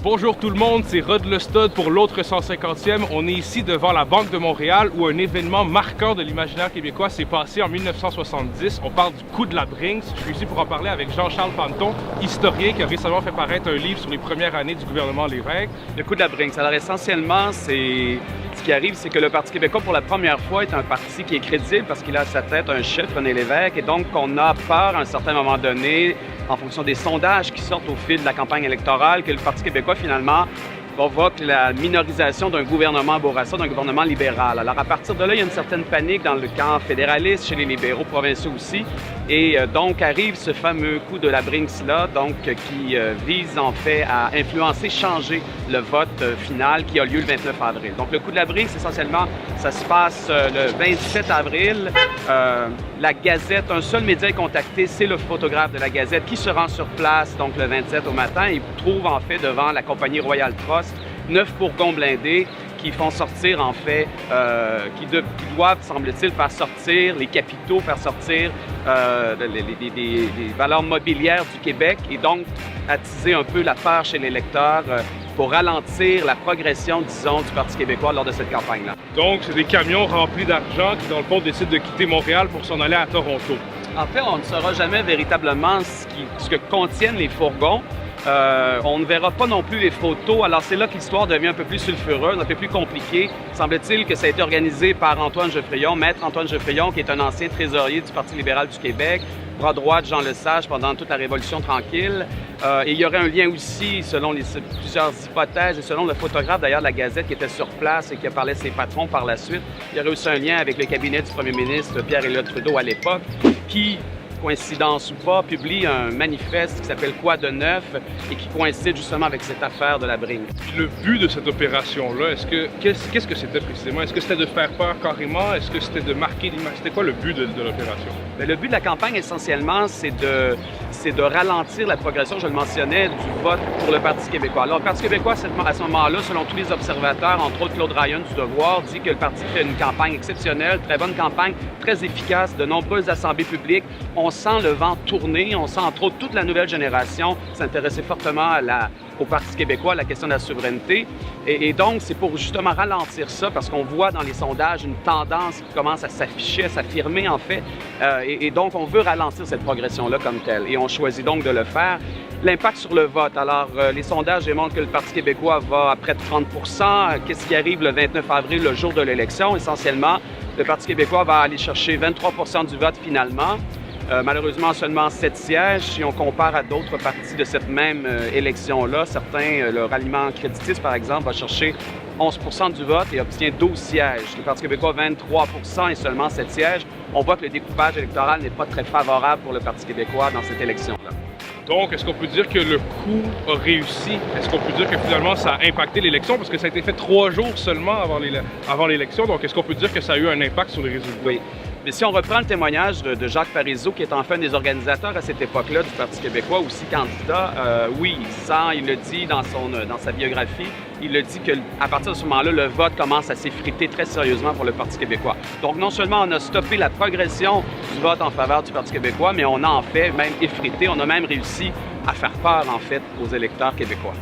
Bonjour tout le monde, c'est Rod Lestod pour l'autre 150e. On est ici devant la Banque de Montréal où un événement marquant de l'imaginaire québécois s'est passé en 1970. On parle du coup de la Brinks. Je suis ici pour en parler avec Jean-Charles Panton, historien qui a récemment fait paraître un livre sur les premières années du gouvernement Lévesque. Le coup de la Brinks. Alors essentiellement, ce qui arrive, c'est que le Parti québécois, pour la première fois, est un parti qui est crédible parce qu'il a à sa tête un chef, René Lévesque, et donc on a peur à un certain moment donné, en fonction des sondages qui sortent au fil de la campagne électorale, que le Parti québécois, finalement, provoque la minorisation d'un gouvernement Bourassa, d'un gouvernement libéral. Alors, à partir de là, il y a une certaine panique dans le camp fédéraliste, chez les libéraux provinciaux aussi. Et donc, arrive ce fameux coup de la Brinks-là, donc, qui vise en fait à influencer, changer le vote final qui a lieu le 29 avril. Donc, le coup de la Brinks, essentiellement, ça se passe le 27 avril. La Gazette, un seul média est contacté, c'est le photographe de la Gazette qui se rend sur place, donc le 27 au matin, et trouve en fait devant la compagnie Royal Trust 9 fourgons blindés qui font sortir en fait, qui doivent, semble-t-il, faire sortir les capitaux, faire sortir les valeurs mobilières du Québec et donc attiser un peu la peur chez les lecteurs pour ralentir la progression, disons, du Parti québécois lors de cette campagne-là. Donc, c'est des camions remplis d'argent qui, dans le fond, décident de quitter Montréal pour s'en aller à Toronto. En fait, on ne saura jamais véritablement ce que contiennent les fourgons. On ne verra pas non plus les photos. Alors, c'est là que l'histoire devient un peu plus sulfureuse, un peu plus compliquée. Semble-t-il que ça a été organisé par Antoine Geoffrion, maître Antoine Geoffrion, qui est un ancien trésorier du Parti libéral du Québec, bras droit de Jean Lesage pendant toute la Révolution tranquille. Et il y aurait un lien aussi, selon plusieurs hypothèses, et selon le photographe d'ailleurs de la Gazette qui était sur place et qui a parlé de ses patrons par la suite, il y aurait aussi un lien avec le cabinet du premier ministre Pierre-Éliott Trudeau à l'époque, qui, coïncidence ou pas, publie un manifeste qui s'appelle Quoi de neuf et qui coïncide justement avec cette affaire de la Brinks. Le but de cette opération-là, qu'est-ce que c'était précisément? Est-ce que c'était de faire peur carrément? Est-ce que c'était de marquer l'image? C'était quoi le but de l'opération? Bien, le but de la campagne, essentiellement, c'est de ralentir la progression, je le mentionnais, du vote pour le Parti québécois. Alors, le Parti québécois, à ce moment-là, selon tous les observateurs, entre autres Claude Ryan du Devoir, dit que le Parti fait une campagne exceptionnelle, très bonne campagne, très efficace, de nombreuses assemblées publiques. On sent le vent tourner, on sent entre autres toute la nouvelle génération s'intéresser fortement au Parti québécois, à la question de la souveraineté. Et donc, c'est pour justement ralentir ça, parce qu'on voit dans les sondages une tendance qui commence à s'afficher, à s'affirmer en fait. Et donc, on veut ralentir cette progression-là comme telle. Et on choisit donc de le faire. L'impact sur le vote. Alors, les sondages démontrent que le Parti québécois va à près de 30 %. Qu'est-ce qui arrive le 29 avril, le jour de l'élection? Essentiellement, le Parti québécois va aller chercher 23 % du vote finalement. Malheureusement, seulement 7 sièges. Si on compare à d'autres partis de cette même élection-là, certains, le ralliement créditiste, par exemple, va chercher 11 % du vote et obtient 12 sièges. Le Parti québécois, 23 % et seulement 7 sièges. On voit que le découpage électoral n'est pas très favorable pour le Parti québécois dans cette élection-là. Donc, est-ce qu'on peut dire que le coup a réussi? Est-ce qu'on peut dire que finalement ça a impacté l'élection? Parce que ça a été fait 3 jours seulement avant l'élection. Donc, est-ce qu'on peut dire que ça a eu un impact sur les résultats? Oui. Mais si on reprend le témoignage de Jacques Parizeau, qui est enfin un des organisateurs à cette époque-là du Parti québécois, aussi candidat, oui, il le dit dans sa biographie, il le dit qu'à partir de ce moment-là, le vote commence à s'effriter très sérieusement pour le Parti québécois. Donc, non seulement on a stoppé la progression du vote en faveur du Parti québécois, mais on a en fait même effrité, on a même réussi à faire peur en fait aux électeurs québécois.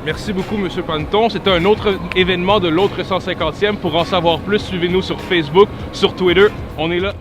Merci beaucoup, M. Panton. C'était un autre événement de l'autre 150e. Pour en savoir plus, suivez-nous sur Facebook, sur Twitter. On est là.